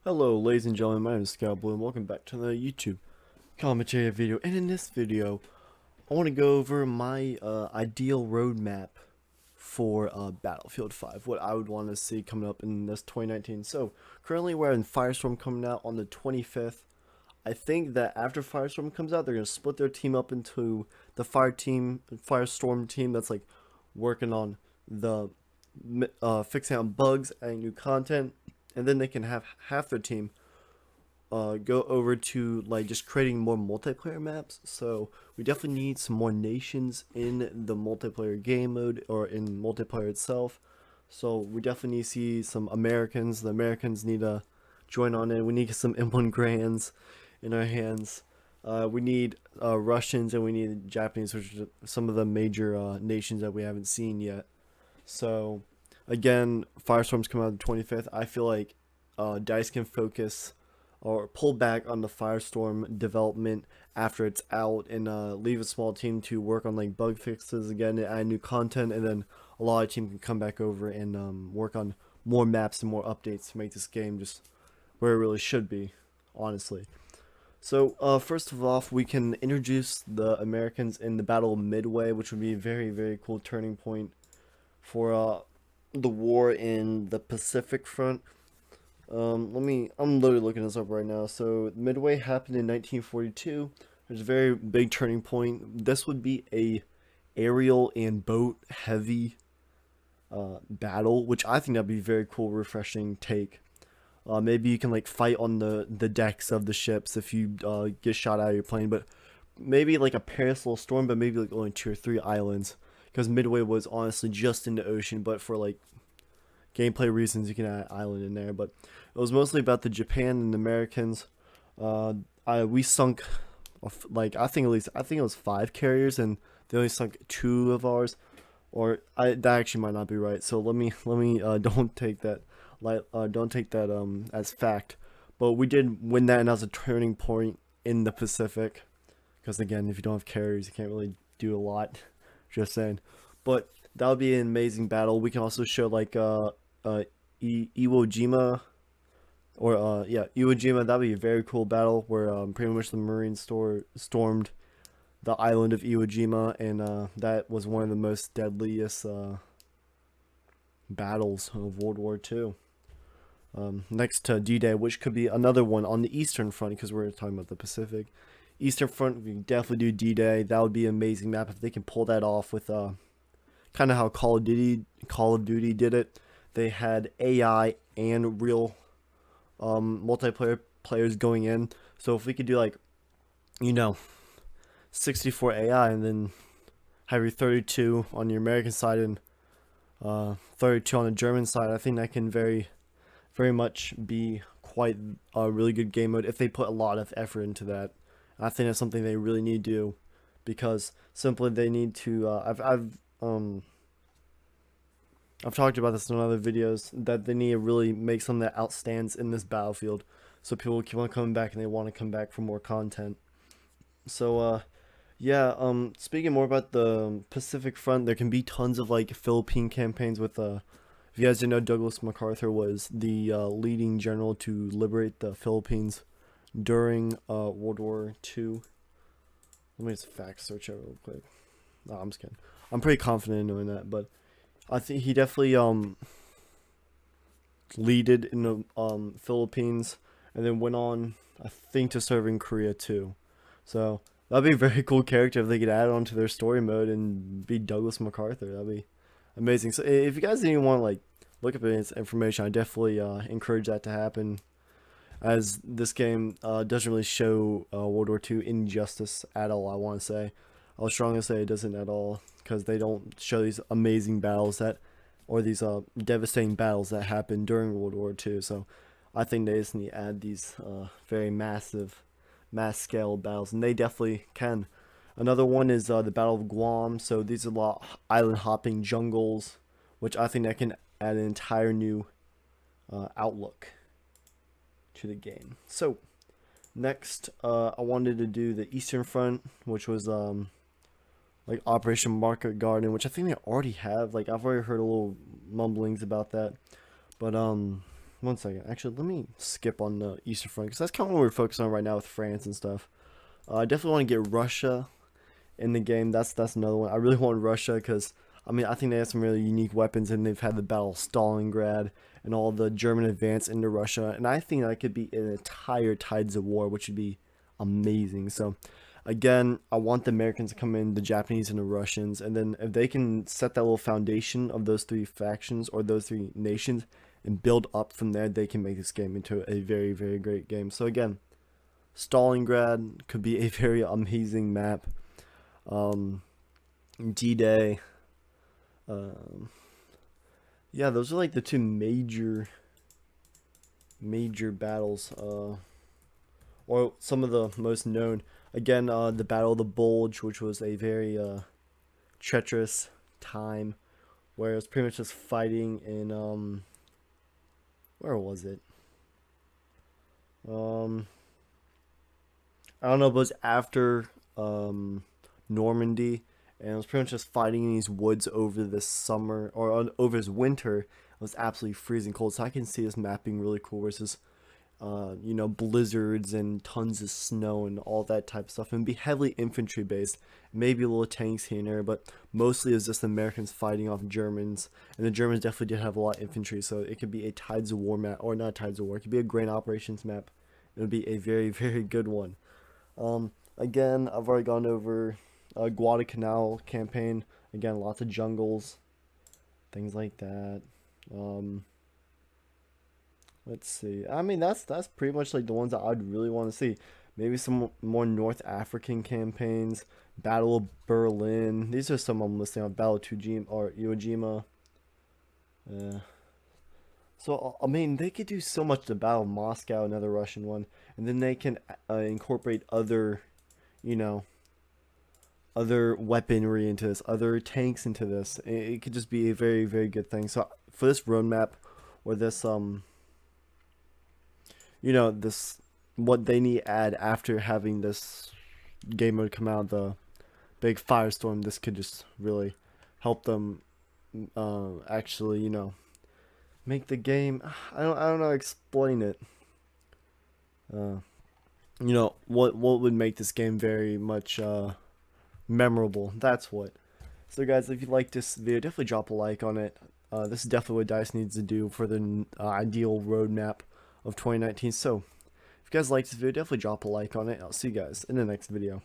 Hello ladies and gentlemen, my name is Scout Blue and welcome back to the YouTube commentary video. And in this video, I want to go over my ideal roadmap for Battlefield 5, what I would want to see coming up in this 2019. So currently we're in Firestorm coming out on the 25th. I think that after Firestorm comes out, they're going to split their team up into the Firestorm team that's like working on the fixing out bugs, adding new content, and then they can have half their team go over to like just creating more multiplayer maps. So we definitely need some more nations in the multiplayer game mode or in multiplayer itself. So we definitely need to see some Americans. The Americans need to join on in. We need some M1 Grands in our hands. We need Russians and we need Japanese, which are some of the major nations that we haven't seen yet. So again, Firestorm's coming out on the 25th. I feel like DICE can focus or pull back on the Firestorm development after it's out and leave a small team to work on like bug fixes again and add new content, and then a lot of team can come back over and work on more maps and more updates to make this game just where it really should be, honestly. So first of all, we can introduce the Americans in the Battle of Midway, which would be a very cool turning point for the war in the Pacific Front. I'm literally looking this up right now. So Midway happened in 1942. There's a very big turning point. This would be a aerial and boat heavy battle, which I think that'd be very cool, refreshing take. Maybe you can like fight on the decks of the ships if you get shot out of your plane, but maybe like a perilous storm, but maybe like only 2 or 3 islands, because Midway was honestly just in the ocean, but for like gameplay reasons you can add island in there. But it was mostly about the Japan and the Americans. We sunk like I think it was 5 carriers, and they only sunk 2 of ours, or that actually might not be right. So let me don't take that as fact. But we did win that, and that was a turning point in the Pacific. Because again, if you don't have carriers, you can't really do a lot. Just saying. But that would be an amazing battle. We can also show like Iwo Jima, or Iwo Jima. That'd be a very cool battle where pretty much the Marines stormed the island of Iwo Jima, and that was one of the most deadliest battles of World War II. Next to D-Day, which could be another one on the Eastern Front, because we're talking about the Pacific. Eastern Front, we can definitely do D-Day. That would be an amazing map if they can pull that off with kind of how Call of Duty did it. They had AI and real multiplayer players going in. So if we could do like, 64 AI and then have your 32 on your American side and 32 on the German side, I think that can very much be quite a really good game mode if they put a lot of effort into that. I think that's something they really need to do, because simply they need to. I've talked about this in other videos, that they need to really make something that outstands in this battlefield, so people keep on coming back and they want to come back for more content. So yeah. Speaking more about the Pacific Front, there can be tons of like Philippine campaigns with If you guys didn't know, Douglas MacArthur was the leading general to liberate the Philippines during World War II. Let me just fact search it real quick. No, I'm just kidding. I'm pretty confident in knowing that, but I think he definitely leaded in the Philippines, and then went on, I think, to serve in Korea too. So that'd be a very cool character if they could add on to their story mode and be Douglas MacArthur. That'd be amazing. So if you guys didn't want to like look up this information, I definitely encourage that to happen, as this game doesn't really show World War II injustice at all. I want to say, I'll strongly say it doesn't at all, because they don't show these amazing battles or these devastating battles that happened during World War II. So I think they just need to add these very mass scale battles, and they definitely can. Another one is the Battle of Guam. So these are a lot island hopping jungles, which I think that can add an entire new outlook to the game. So next, I wanted to do the Eastern Front, which was like Operation Market Garden, which I think they already have. Like I've already heard a little mumblings about that, but one second. Actually, let me skip on the Eastern Front because that's kind of what we're focused on right now with France and stuff. I definitely want to get Russia in the game. That's another one. I really want Russia because I mean I think they have some really unique weapons and they've had the Battle of Stalingrad and all the German advance into Russia, and I think that could be an entire Tides of War, which would be amazing. So again, I want the Americans to come in, the Japanese and the Russians, and then if they can set that little foundation of those three factions or those three nations and build up from there, they can make this game into a very, very great game. So again, Stalingrad could be a very amazing map. D-Day. Yeah, those are like the two major battles. Or some of the most known. Again, the Battle of the Bulge, which was a very treacherous time, where it was pretty much just fighting in where was it? I don't know, but it was after Normandy, and it was pretty much just fighting in these woods over this summer or over this winter. It was absolutely freezing cold, so I can see this map being really cool versus you know, blizzards and tons of snow and all that type of stuff, and be heavily infantry based, maybe a little tanks here and there, but mostly it was just the Americans fighting off Germans, and the Germans definitely did have a lot of infantry, so it could be a Tides of War map, or not Tides of War, it could be a Grand Operations map. It would be a very, very good one. Again, I've already gone over Guadalcanal campaign. Again, lots of jungles, things like that. Let's see. I mean, that's pretty much like the ones that I'd really want to see. Maybe some more North African campaigns. Battle of Berlin. These are some I'm listing on. Battle of Tujima or Iwo Jima. So I mean, they could do so much. The Battle of Moscow, another Russian one, and then they can incorporate other, you know, other weaponry into this, other tanks into this. It could just be a very, very good thing. So for this roadmap, or this you know, this what they need to add after having this game mode come out, the big firestorm, this could just really help them actually, you know, make the game. I don't know how to explain it. You know, what would make this game very much memorable. That's what. So guys, if you like this video, definitely drop a like on it. This is definitely what DICE needs to do for the ideal roadmap of 2019. So if you guys like this video, definitely drop a like on it. I'll see you guys in the next video.